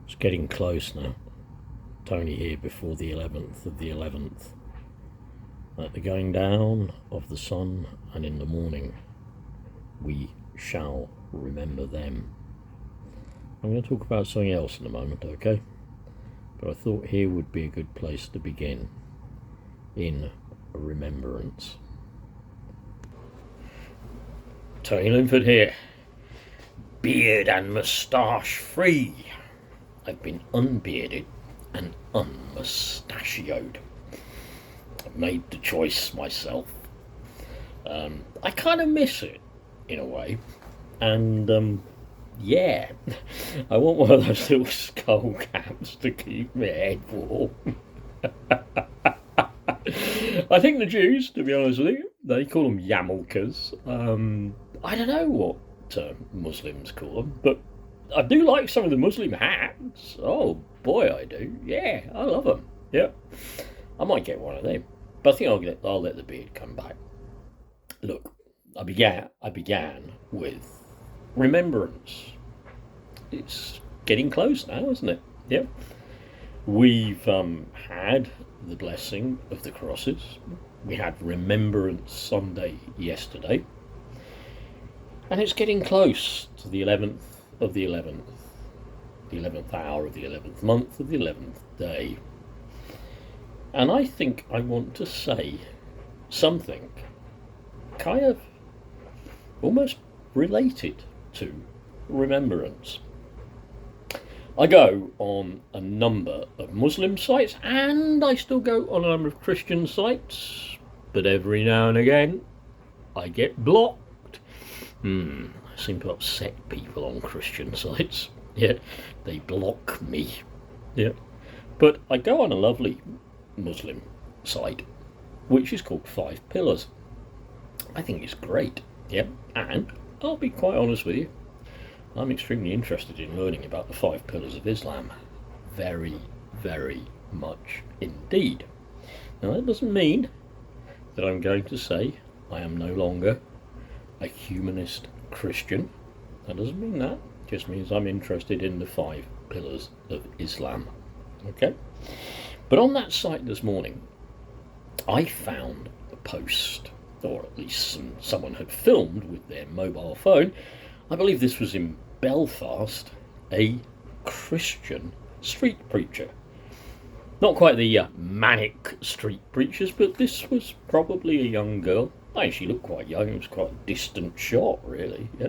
It's getting close now. Tony here before the 11th of the 11th. At the going down of the sun and in the morning, we shall remember them. I'm going to talk about something else in a moment, okay? But I thought here would be a good place to begin, in remembrance. Tony Linford here, beard and moustache free. I've been unbearded and unmustachioed. I've made the choice myself. I kind of miss it, in a way. And, yeah, I want one of those little skull caps to keep my head warm. I think the Jews, to be honest with you, they call them yarmulkes. I don't know what Muslims call them, but I do like some of the Muslim hats. Oh boy, I do. Yeah, I love them. Yeah, I might get one of them, but I think I'll let the beard come back. Look, I began with remembrance. It's getting close now, isn't it? Yeah. We've had the blessing of the crosses. We had Remembrance Sunday yesterday. And it's getting close to the 11th of the 11th. The 11th hour of the 11th month of the 11th day. And I think I want to say something kind of almost related to remembrance. I go on a number of Muslim sites, and I still go on a number of Christian sites, but every now and again I get blocked. I seem to upset people on Christian sites. Yeah, they block me. Yeah, but I go on a lovely Muslim site, which is called 5 Pillars. I think it's great. Yeah, and I'll be quite honest with you, I'm extremely interested in learning about the 5 Pillars of Islam. Very, very much indeed. Now that doesn't mean that I'm going to say I am no longer a humanist Christian. That doesn't mean that. It just means I'm interested in the 5 Pillars of Islam. Okay? But on that site this morning, I found a post, or at least someone had filmed with their mobile phone. I believe this was in Belfast, a Christian street preacher. Not quite the manic street preachers, but this was probably a young girl. She looked quite young. It was quite a distant shot, really. Yeah.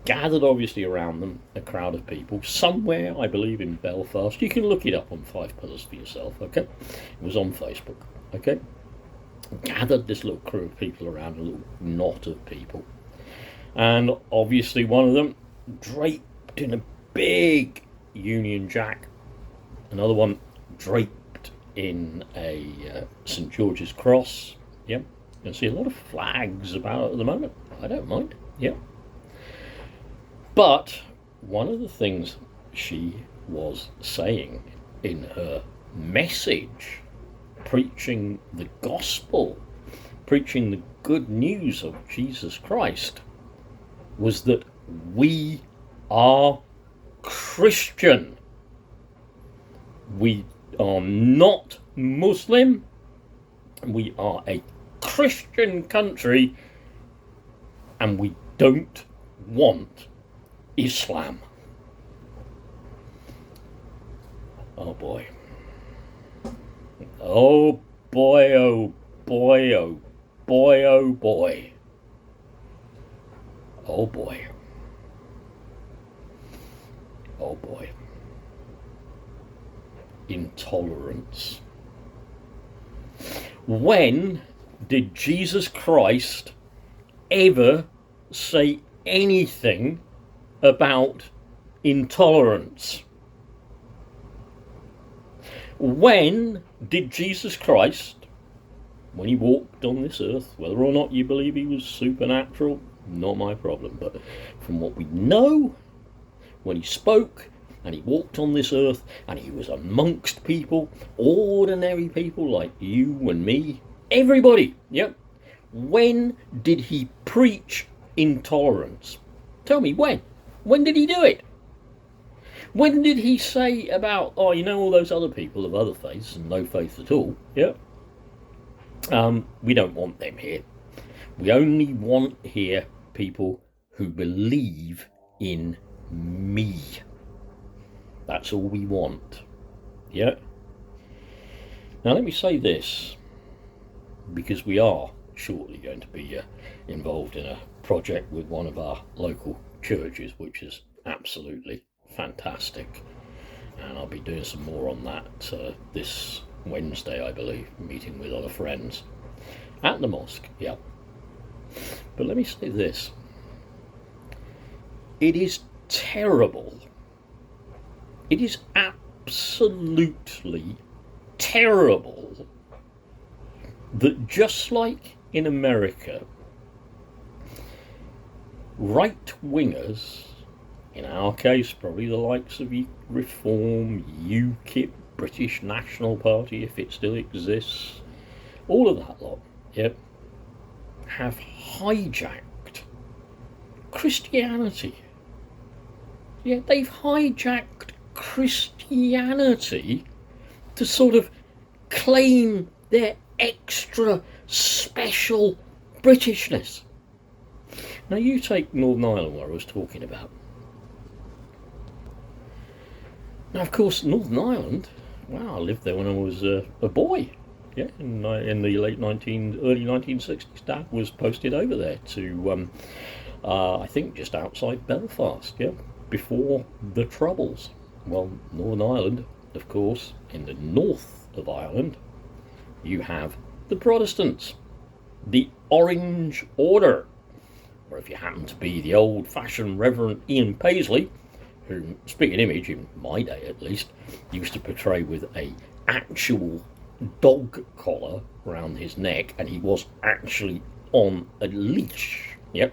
Gathered, obviously, around them a crowd of people somewhere, I believe, in Belfast. You can look it up on 5 Pillars for yourself, okay? It was on Facebook, okay? Gathered this little crew of people around, a little knot of people. And obviously one of them draped in a big Union Jack. Another one draped in a St. George's Cross. Yep. You can see a lot of flags about at the moment. I don't mind. Yep. But one of the things she was saying in her message, preaching the gospel, preaching the good news of Jesus Christ, was that we are Christian. We are not Muslim. We are a Christian country, and we don't want Islam. Oh boy. Oh boy, oh boy, oh boy, oh boy. Oh boy. Oh boy. Intolerance. When did Jesus Christ ever say anything about intolerance? When did Jesus Christ, when he walked on this earth, whether or not you believe he was supernatural, not my problem, but from what we know, when he spoke and he walked on this earth and he was amongst people, ordinary people like you and me, everybody, yep. When did he preach intolerance? Tell me when. When did he do it? When did he say about, oh, you know, all those other people of other faiths and no faith at all? Yeah. We don't want them here. We only want here people who believe in me. That's all we want. Yeah. Now let me say this, because we are shortly going to be involved in a project with one of our local churches, which is absolutely fantastic. And I'll be doing some more on that this Wednesday, I believe, meeting with other friends at the mosque. Yeah. But let me say this. It is terrible. It is absolutely terrible that just like in America, right-wingers, in our case probably the likes of Reform, UKIP, British National Party if it still exists, all of that lot, yep, have hijacked Christianity. Yeah, they've hijacked Christianity to sort of claim their extra special Britishness. Now you take Northern Ireland, where I was talking about. Now, of course, Northern Ireland, wow, I lived there when I was a boy. Yeah, in the early 1960s. Dad was posted over there to, I think, just outside Belfast, yeah, before the Troubles. Well, Northern Ireland, of course, in the north of Ireland, you have the Protestants, the Orange Order, or if you happen to be the old-fashioned Reverend Ian Paisley, who, speaking image, in my day at least, used to portray with a actual dog collar around his neck, and he was actually on a leash. Yep.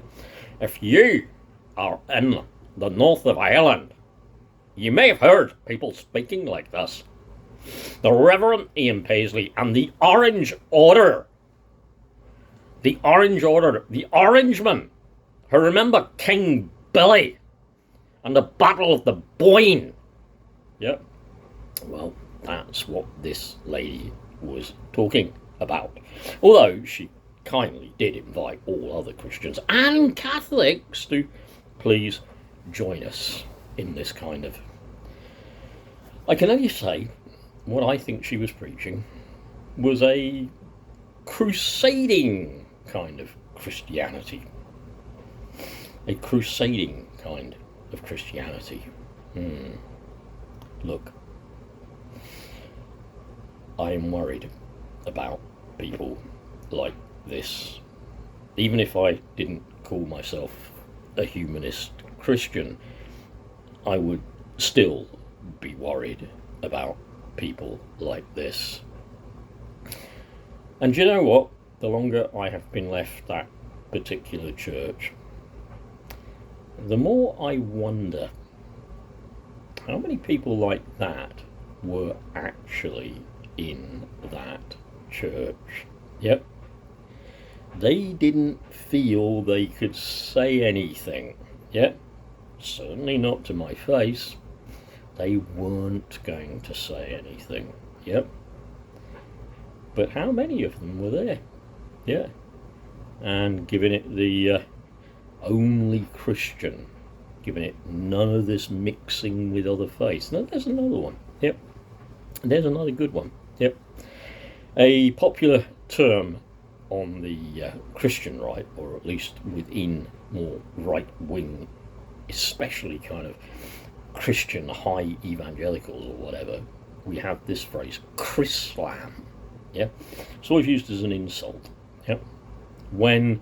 If you are in the north of Ireland, you may have heard people speaking like this. The Reverend Ian Paisley and the Orange Order. The Orange Order, the Orangemen, who remember King Billy and the Battle of the Boyne. Yep. Well, that's what this lady was talking about. Although she kindly did invite all other Christians and Catholics to please join us in this kind of... I can only say what I think she was preaching was a crusading kind of Christianity. A crusading kind of Christianity. Look, I am worried about people like this. Even if I didn't call myself a humanist Christian, I would still be worried about people like this. And do you know what? The longer I have been left that particular church, the more I wonder how many people like that were actually in that church. Yep. They didn't feel they could say anything. Yep. Certainly not to my face. They weren't going to say anything. Yep. But how many of them were there? Yeah. And giving it the only Christian, giving it none of this mixing with other faiths. Now there's another one. Yep. There's another good one. Yep. A popular term on the Christian right, or at least within more right-wing, especially kind of Christian high evangelicals or whatever, we have this phrase, Chrislam. Yeah, it's always used as an insult. Yeah, when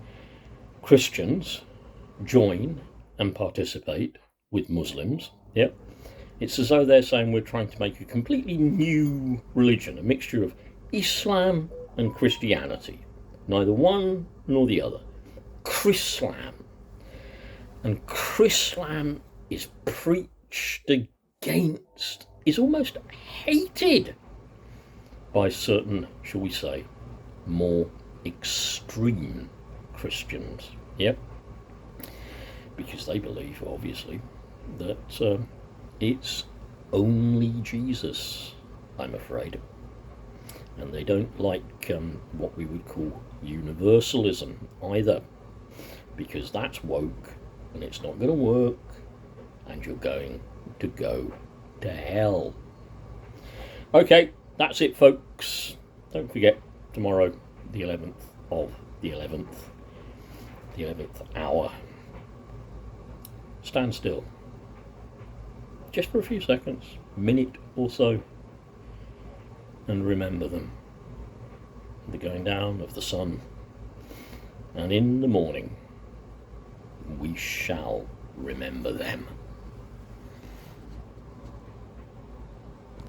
Christians join and participate with Muslims, yeah, it's as though they're saying we're trying to make a completely new religion, a mixture of Islam and Christianity. Neither one nor the other. Chrislam. And Chrislam is preached against, is almost hated by certain, shall we say, more extreme Christians. Yep. Because they believe, obviously, that it's only Jesus, I'm afraid. And they don't like what we would call universalism either, because that's woke and it's not going to work, and you're going to go to hell. Okay, that's it, folks. Don't forget, tomorrow, the 11th of the 11th hour. Stand still, just for a few seconds, minute or so, and remember them. The going down of the sun, and in the morning we shall remember them.